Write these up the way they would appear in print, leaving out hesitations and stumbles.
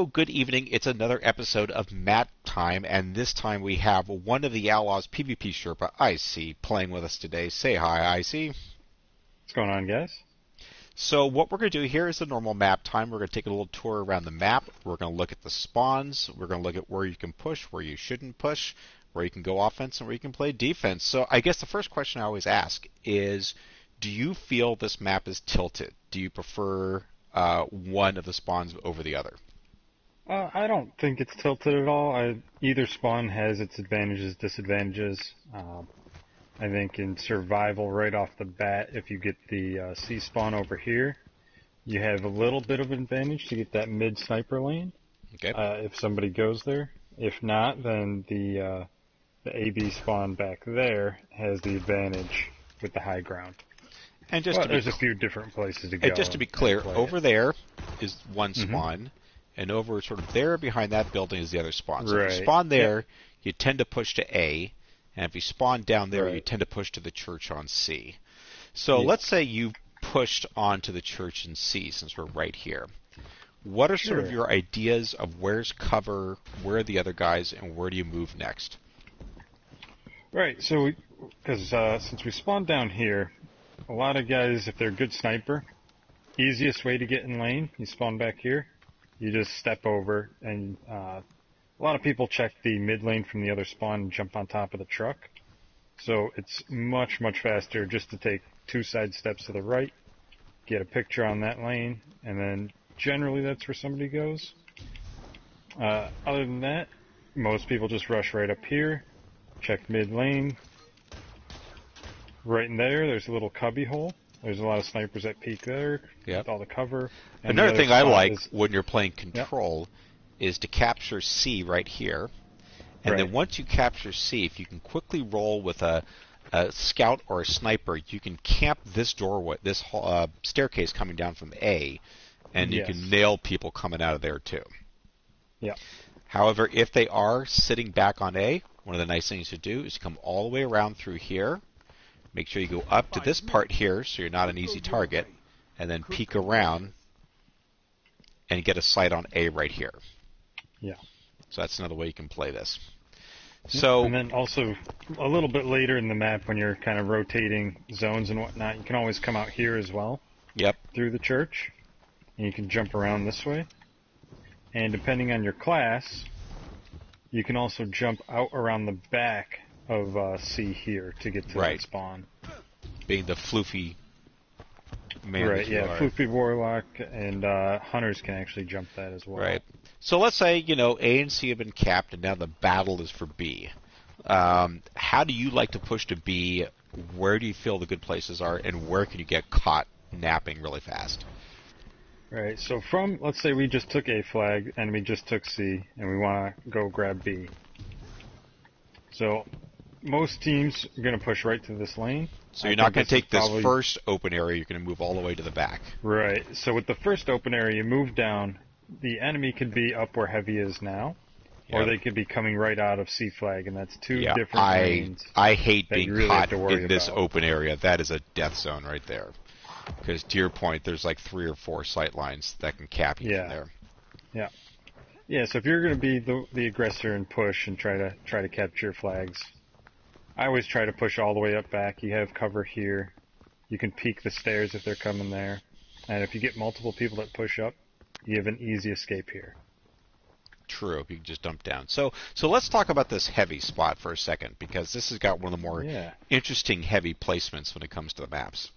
Hello, good evening. It's another episode of MapTime, and this time we have one of the Outlaws PvP Sherpa, IC, playing with us today. Say hi, IC. What's going on, guys? So what we're going to do here is the normal MapTime. We're going to take a little tour around the map. We're going to look at the spawns. We're going to look at where you can push, where you shouldn't push, where you can go offense, and where you can play defense. So I guess the first question I always ask is, do you feel this map is tilted? Do you prefer one of the spawns over the other? I don't think it's tilted at all. Either spawn has its advantages, disadvantages. I think in survival, right off the bat, if you get the C spawn over here, you have a little bit of an advantage to get that mid sniper lane. Okay. If somebody goes there. If not, then the AB spawn back there has the advantage with the high ground. And just there's a few different places to go. And just to be clear, over there is one spawn, and over sort of there behind that building is the other spawn. So if you spawn there, you tend to push to A, and if you spawn down there, you tend to push to the church on C. So let's say you pushed onto the church in C, since we're right here. What are sort of your ideas of where's cover, where are the other guys, and where do you move next? Right, so because since we spawned down here, a lot of guys, if they're a good sniper, easiest way to get in lane, you spawn back here, you just step over, and a lot of people check the mid lane from the other spawn and jump on top of the truck. So it's much, much faster just to take 2 side steps to the right, get a picture on that lane, and then generally that's where somebody goes. Other than that, most people just rush right up here, check mid lane. Right in there, there's a little cubby hole. There's a lot of snipers that peek there with all the cover. And another thing I like when you're playing control is to capture C right here. And then once you capture C, if you can quickly roll with a scout or a sniper, you can camp this doorway, this staircase coming down from A, and you can nail people coming out of there too. Yeah. However, if they are sitting back on A, one of the nice things to do is come all the way around through here. Make sure you go up to this part here so you're not an easy target, and then peek around and get a sight on A right here. Yeah. So that's another way you can play this. So, and then also a little bit later in the map when you're kind of rotating zones and whatnot, you can always come out here as well. Yep. Through the church, and you can jump around this way. And depending on your class, you can also jump out around the back of C here to get to that spawn. Being the floofy man. Right, floofy warlock, and hunters can actually jump that as well. Right. So let's say, A and C have been capped, and now the battle is for B. How do you like to push to B? Where do you feel the good places are, and where can you get caught napping really fast? Right, so let's say we just took A flag, and we just took C, and we want to go grab B. So most teams are going to push right to this lane. So you're not going to take this first open area, you're going to move all the way to the back. Right, so with the first open area, you move down. The enemy could be up where heavy is now, or they could be coming right out of C flag, and that's two different lanes. I hate being caught in this open area. That is a death zone right there. Because to your point, there's like 3 or 4 sight lines that can cap you from there. Yeah. Yeah, so if you're going to be the aggressor and push and try to capture flags, I always try to push all the way up back. You have cover here. You can peek the stairs if they're coming there. And if you get multiple people that push up, you have an easy escape here. True, you can just dump down. So let's talk about this heavy spot for a second, because this has got one of the more interesting heavy placements when it comes to the maps.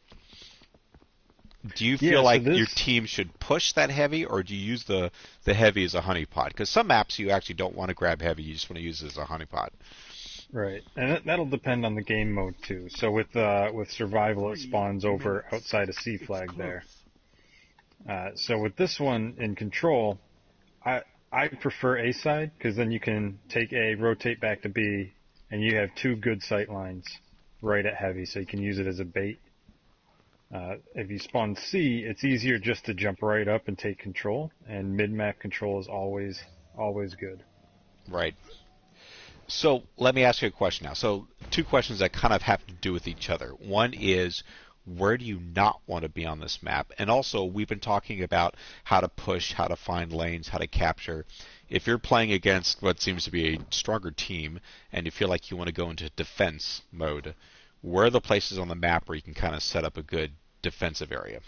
Do you feel like your team should push that heavy, or do you use the heavy as a honeypot? Because some maps you actually don't want to grab heavy, you just want to use it as a honeypot. Right, and that'll depend on the game mode too. So with survival, it spawns over outside a C flag there. So with this one in control, I prefer A side, because then you can take A, rotate back to B, and you have 2 good sight lines right at heavy, so you can use it as a bait. If you spawn C, it's easier just to jump right up and take control, and mid-map control is always good. Right. So let me ask you a question now. So 2 questions that kind of have to do with each other. One is, where do you not want to be on this map? And also, we've been talking about how to push, how to find lanes, how to capture. If you're playing against what seems to be a stronger team and you feel like you want to go into defense mode, where are the places on the map where you can kind of set up a good defensive area?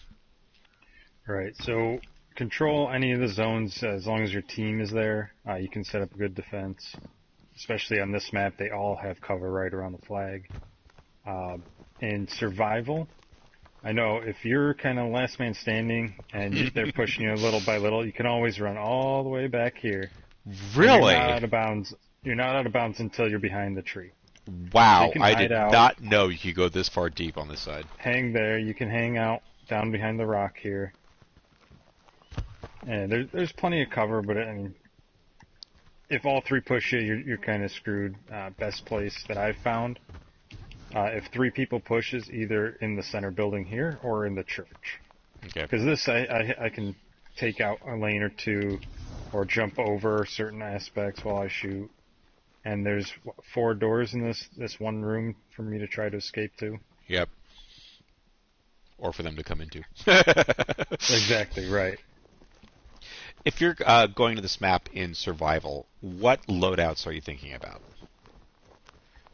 Right, so control any of the zones as long as your team is there. You can set up a good defense. Especially on this map, they all have cover right around the flag. In survival, I know if you're kind of last man standing and they're pushing you little by little, you can always run all the way back here. Really? You're not out of bounds. You're not out of bounds until you're behind the tree. Wow, I did not know you could go this far deep on this side. Hang there. You can hang out down behind the rock here. And there's plenty of cover, but I mean, if all three push you, you're kind of screwed. Best place that I've found, if three people pushes, either in the center building here or in the church. Okay. Because this, I can take out a lane or two, or jump over certain aspects while I shoot. And there's 4 doors in this one room for me to try to escape to. Yep. Or for them to come into. Exactly, right. If you're going to this map in survival, what loadouts are you thinking about?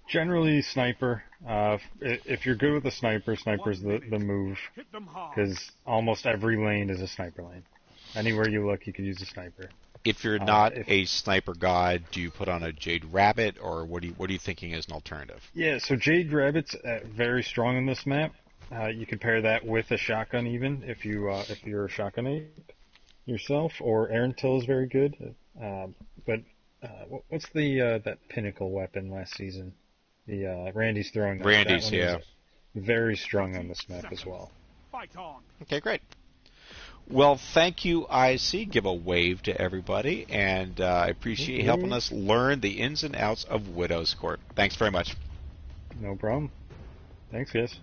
Generally, sniper. If you're good with a sniper, sniper's the move. Because almost every lane is a sniper lane. Anywhere you look, you can use a sniper. If you're not a sniper god, do you put on a Jade Rabbit, or what are you thinking as an alternative? Yeah, so Jade Rabbit's very strong on this map. You can pair that with a shotgun even if you're a shotgun ape yourself, or Erentil is very good. But what's that pinnacle weapon last season? The Randy's throwing. Randy's, yeah. Very strong on this map as well. Okay, great. Well, thank you, IC. Give a wave to everybody, and I appreciate you helping us learn the ins and outs of Widow's Court. Thanks very much. No problem. Thanks, guys.